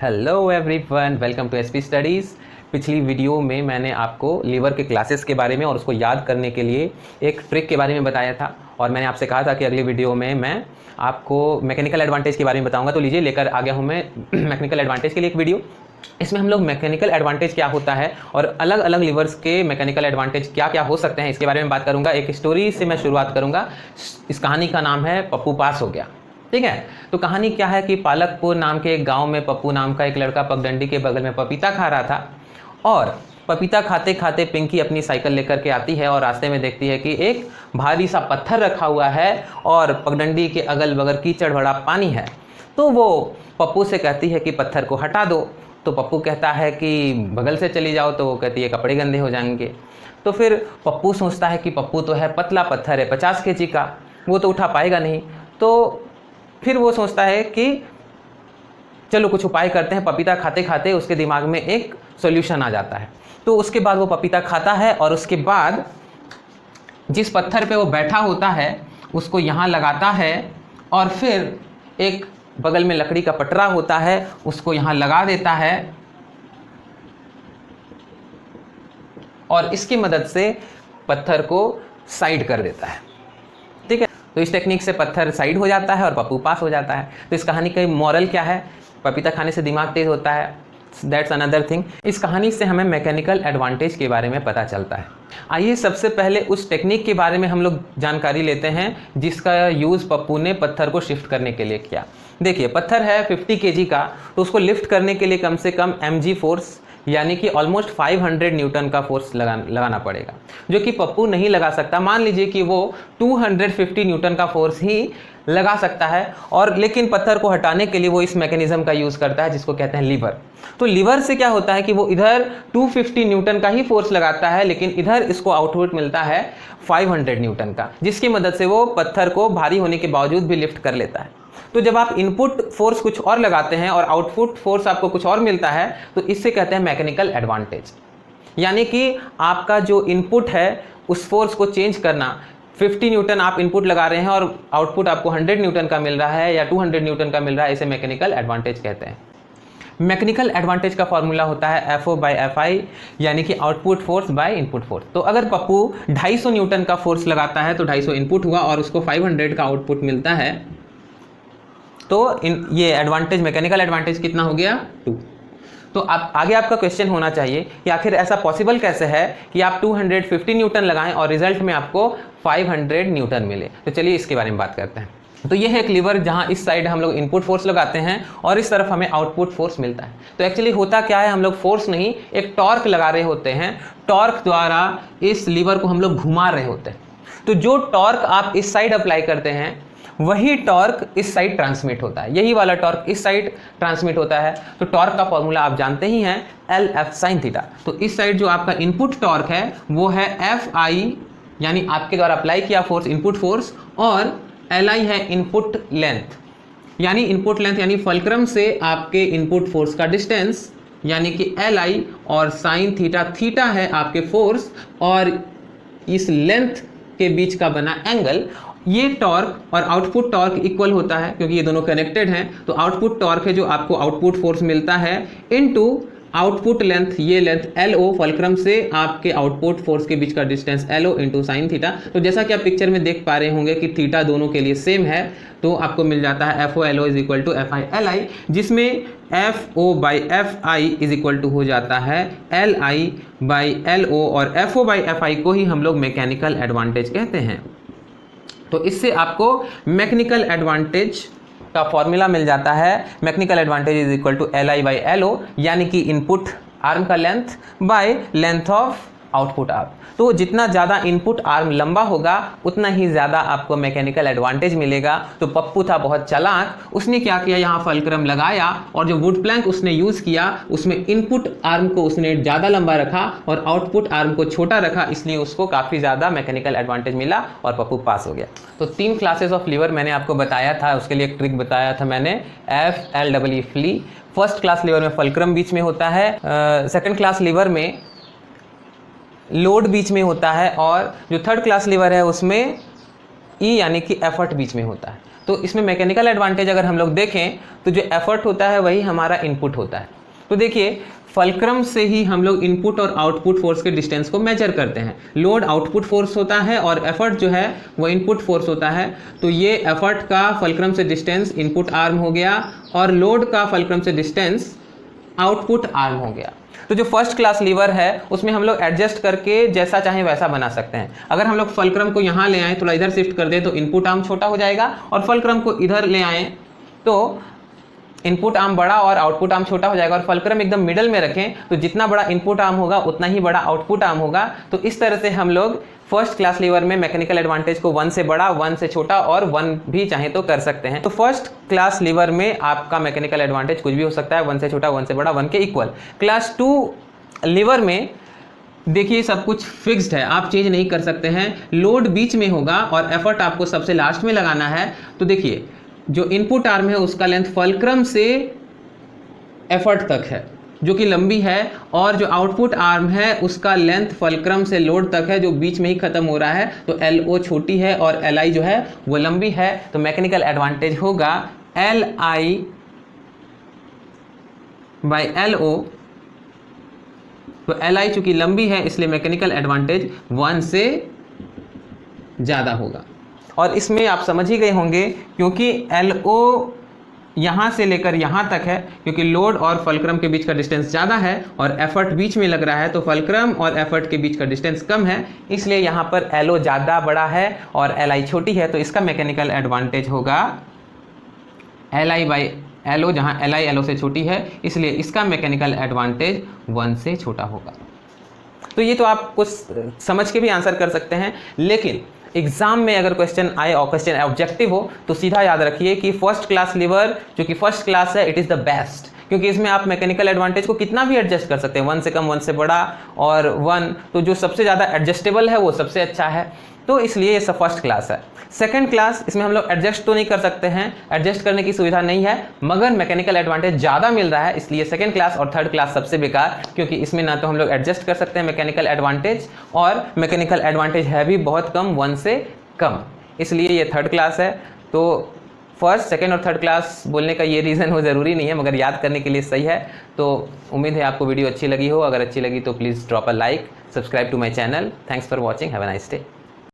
Hello everyone, welcome to SP studies. पिछली video में मैंने आपको लीवर के क्लासेस के बारे में और उसको याद करने के लिए एक ट्रिक के बारे में बताया था और मैंने आपसे कहा था कि अगली वीडियो में मैं आपको मैकेनिकल एडवांटेज के बारे में बताऊंगा। तो लीजिए, लेकर आ गया हूं मैं मैकेनिकल एडवांटेज के लिए एक वीडियो। इसमें हम लोग मैकेनिकल एडवांटेज क्या होता है और अलग अलग लीवर्स के मैकेनिकल एडवांटेज क्या क्या हो सकते हैं इसके बारे में बात करूँगा। एक स्टोरी से मैं शुरुआत करूँगा। इस कहानी का नाम है पप्पू पास हो गया। ठीक है, तो कहानी क्या है कि पालकपुर नाम के एक गांव में पप्पू नाम का एक लड़का पगडंडी के बगल में पपीता खा रहा था और पपीता खाते खाते पिंकी अपनी साइकिल लेकर के आती है और रास्ते में देखती है कि एक भारी सा पत्थर रखा हुआ है और पगडंडी के अगल बगल कीचड़ भरा पानी है। तो वो पप्पू से कहती है कि पत्थर को हटा दो। तो पप्पू कहता है कि बगल से चली जाओ। तो वो कहती है कपड़े गंदे हो जाएंगे। तो फिर पप्पू सोचता है कि पप्पू तो है पतला पत्थर है 50 kg का, वो तो उठा पाएगा नहीं। तो फिर वो सोचता है कि चलो कुछ उपाय करते हैं। पपीता खाते खाते उसके दिमाग में एक सॉल्यूशन आ जाता है। तो उसके बाद वो पपीता खाता है और उसके बाद जिस पत्थर पे वो बैठा होता है उसको यहाँ लगाता है और फिर एक बगल में लकड़ी का पटरा होता है उसको यहाँ लगा देता है और इसकी मदद से पत्थर को साइड कर देता है। ठीक है, तो इस टेक्निक से पत्थर साइड हो जाता है और पप्पू पास हो जाता है। तो इस कहानी का मॉरल क्या है? पपीता खाने से दिमाग तेज होता है, दैट्स अनदर थिंग। इस कहानी से हमें मैकेनिकल एडवांटेज के बारे में पता चलता है। आइए सबसे पहले उस टेक्निक के बारे में हम लोग जानकारी लेते हैं जिसका यूज़ पप्पू ने पत्थर को शिफ्ट करने के लिए किया। देखिए, पत्थर है 50 kg का, तो उसको लिफ्ट करने के लिए कम से कम mg फोर्स यानी कि ऑलमोस्ट 500 न्यूटन का फोर्स लगाना पड़ेगा, जो कि पप्पू नहीं लगा सकता। मान लीजिए कि वो 250 न्यूटन का फोर्स ही लगा सकता है और लेकिन पत्थर को हटाने के लिए वो इस मैकेनिज्म का यूज़ करता है जिसको कहते हैं लीवर। तो लीवर से क्या होता है कि वो इधर 250 न्यूटन का ही फोर्स लगाता है लेकिन इधर इसको आउटपुट मिलता है 500 न्यूटन का, जिसकी मदद से वो पत्थर को भारी होने के बावजूद भी लिफ्ट कर लेता है। तो जब आप इनपुट फोर्स कुछ और लगाते हैं और आउटपुट फोर्स आपको कुछ और मिलता है तो इससे कहते हैं मैकेनिकल एडवांटेज। यानी कि आपका जो इनपुट है उस फोर्स को चेंज करना, 50 न्यूटन आप इनपुट लगा रहे हैं और आउटपुट आपको 100 न्यूटन का मिल रहा है या 200 न्यूटन का मिल रहा है, इसे मैकेनिकल एडवांटेज कहते हैं। मैकेनिकल एडवांटेज का फॉर्मूला होता है FO/FI यानी कि output force by input force. तो अगर पप्पू 250 न्यूटन का फोर्स लगाता है तो 250 इनपुट हुआ और उसको 500 का आउटपुट मिलता है, तो ये एडवांटेज मैकेनिकल एडवांटेज कितना हो गया? 2। तो आप आगे आपका क्वेश्चन होना चाहिए कि आखिर ऐसा पॉसिबल कैसे है कि आप 250 न्यूटन लगाएं और रिजल्ट में आपको 500 न्यूटन मिले। तो चलिए इसके बारे में बात करते हैं। तो ये है एक लीवर जहां इस साइड हम लोग इनपुट फोर्स लगाते हैं और इस तरफ हमें आउटपुट फोर्स मिलता है। तो एक्चुअली होता क्या है, हम लोग फोर्स नहीं एक टॉर्क लगा रहे होते हैं। टॉर्क द्वारा इस लीवर को हम लोग घुमा रहे होते हैं। तो जो टॉर्क आप इस साइड अप्लाई करते हैं वही टॉर्क इस साइड ट्रांसमिट होता है, यही वाला टॉर्क इस साइड ट्रांसमिट होता है। तो टॉर्क का फॉर्मूला आप जानते ही हैं, LF sin थीटा। तो इस साइड जो आपका इनपुट टॉर्क है वो है FI यानी आपके द्वारा अप्लाई किया फोर्स इनपुट फोर्स, और LI है इनपुट लेंथ यानी इनपुट लेंथ यानी फल्क्रम से आपके इनपुट फोर्स का डिस्टेंस यानी कि LI, और साइन थीटा, थीटा है आपके फोर्स और इस लेंथ के बीच का बना एंगल। ये टॉर्क और आउटपुट टॉर्क इक्वल होता है क्योंकि ये दोनों कनेक्टेड हैं। तो आउटपुट टॉर्क है जो आपको आउटपुट फोर्स मिलता है इनटू आउटपुट लेंथ, ये लेंथ LO, फल्क्रम से आपके आउटपुट फोर्स के बीच का distance LO into sine theta. तो जैसा कि आप पिक्चर में देख पा रहे होंगे कि थीटा दोनों के लिए सेम है, तो आपको मिल जाता है FO/LO is equal to FI/LI, जिसमें FO/FI इज इक्वल टू हो जाता है LI/LO, और FO/FI को ही हम लोग मैकेनिकल एडवांटेज कहते हैं। तो इससे आपको मैकेनिकल एडवांटेज का फॉर्मूला मिल जाता है। Mechanical advantage is equal to LI/LO यानी कि इनपुट आर्म का length by length of output arm. तो जितना ज़्यादा इनपुट आर्म लंबा होगा उतना ही ज़्यादा आपको मैकेनिकल एडवांटेज मिलेगा। तो पप्पू था बहुत चालाक, उसने क्या किया, यहाँ फल्क्रम लगाया और जो वुड प्लैंक उसने यूज़ किया उसमें इनपुट आर्म को उसने ज़्यादा लंबा रखा और आउटपुट आर्म को छोटा रखा, इसलिए उसको काफ़ी ज़्यादा मैकेनिकल एडवांटेज मिला और पप्पू पास हो गया। तो 3 क्लासेस ऑफ लीवर मैंने आपको बताया था, उसके लिए एक ट्रिक बताया था मैंने, FLEE flee. First class lever में फल्क्रम बीच में होता है, सेकेंड क्लास लीवर में लोड बीच में होता है और जो थर्ड क्लास लीवर है उसमें ई यानी कि एफर्ट बीच में होता है। तो इसमें मैकेनिकल एडवांटेज अगर हम लोग देखें तो जो एफर्ट होता है वही हमारा इनपुट होता है। तो देखिए फलक्रम से ही हम लोग इनपुट और आउटपुट फोर्स के डिस्टेंस को मेजर करते हैं। लोड आउटपुट फोर्स होता है और एफर्ट जो है वो इनपुट फोर्स होता है। तो ये एफर्ट का फलक्रम से डिस्टेंस इनपुट आर्म हो गया और लोड का फलक्रम से डिस्टेंस आउटपुट आर्म हो गया। तो जो फर्स्ट क्लास लीवर है उसमें हम लोग एडजस्ट करके जैसा चाहें वैसा बना सकते हैं। अगर हम लोग फलक्रम को यहाँ ले आएँ, थोड़ा इधर शिफ्ट कर दें तो इनपुट आर्म छोटा हो जाएगा, और फलक्रम को इधर ले आएँ तो इनपुट आर्म बड़ा और आउटपुट आर्म छोटा हो जाएगा। और फलक्रम एकदम मिडल में रखें तो जितना बड़ा इनपुट आर्म होगा उतना ही बड़ा आउटपुट आर्म होगा। तो इस तरह से हम लोग फर्स्ट क्लास लीवर में मैकेनिकल एडवांटेज को 1 से बड़ा, 1 से छोटा और 1 भी चाहे तो कर सकते हैं। तो फर्स्ट क्लास लीवर में आपका मैकेनिकल एडवांटेज कुछ भी हो सकता है, 1 से छोटा, 1 से बड़ा, 1 के इक्वल। क्लास 2 लीवर में देखिए सब कुछ फिक्स्ड है, आप चेंज नहीं कर सकते हैं। लोड बीच में होगा और एफर्ट आपको सबसे लास्ट में लगाना है। तो देखिए जो इनपुट आर्म है उसका लेंथ फलक्रम से एफर्ट तक है जो कि लंबी है, और जो आउटपुट आर्म है उसका लेंथ फलक्रम से लोड तक है जो बीच में ही खत्म हो रहा है। तो LO छोटी है और LI जो है वो लंबी है। तो मैकेनिकल एडवांटेज होगा LI बाय LO। तो LI चूंकि लंबी है इसलिए मैकेनिकल एडवांटेज 1 से ज़्यादा होगा। और इसमें आप समझ ही गए होंगे क्योंकि LO यहाँ से लेकर यहाँ तक है, क्योंकि लोड और फलक्रम के बीच का डिस्टेंस ज़्यादा है और एफर्ट बीच में लग रहा है, तो फलक्रम और एफर्ट के बीच का डिस्टेंस कम है, इसलिए यहाँ पर LO ज़्यादा बड़ा है और LI छोटी है। तो इसका मैकेनिकल एडवांटेज होगा LI बाई LO, जहाँ LI LO से छोटी है, इसलिए इसका मैकेनिकल एडवांटेज 1 से छोटा होगा। तो ये तो आप कुछ समझ के भी आंसर कर सकते हैं, लेकिन एग्जाम में अगर क्वेश्चन आए और क्वेश्चन ऑब्जेक्टिव हो तो सीधा याद रखिए कि फर्स्ट क्लास लीवर जो कि फर्स्ट क्लास है, इट इज़ द बेस्ट, क्योंकि इसमें आप मैकेनिकल एडवांटेज को कितना भी एडजस्ट कर सकते हैं, 1 से कम, 1 से बड़ा और 1, तो जो सबसे ज़्यादा एडजस्टेबल है वो सबसे अच्छा है। तो इसलिए ये सब फर्स्ट क्लास है। सेकंड क्लास इसमें हम लोग एडजस्ट तो नहीं कर सकते हैं, एडजस्ट करने की सुविधा नहीं है, मगर मैकेनिकल एडवांटेज ज़्यादा मिल रहा है, इसलिए सेकंड क्लास और थर्ड क्लास सबसे बेकार, क्योंकि इसमें ना तो हम लोग एडजस्ट कर सकते हैं मैकेनिकल एडवांटेज, और मैकेनिकल एडवांटेज है भी बहुत कम, 1 से कम, इसलिए ये थर्ड क्लास है। तो फर्स्ट, सेकंड और थर्ड क्लास बोलने का ये रीज़न वो ज़रूरी नहीं है, मगर याद करने के लिए सही है। तो उम्मीद है आपको वीडियो अच्छी लगी हो। अगर अच्छी लगी तो please drop a like, subscribe to my channel. Thanks for watching, have a nice day.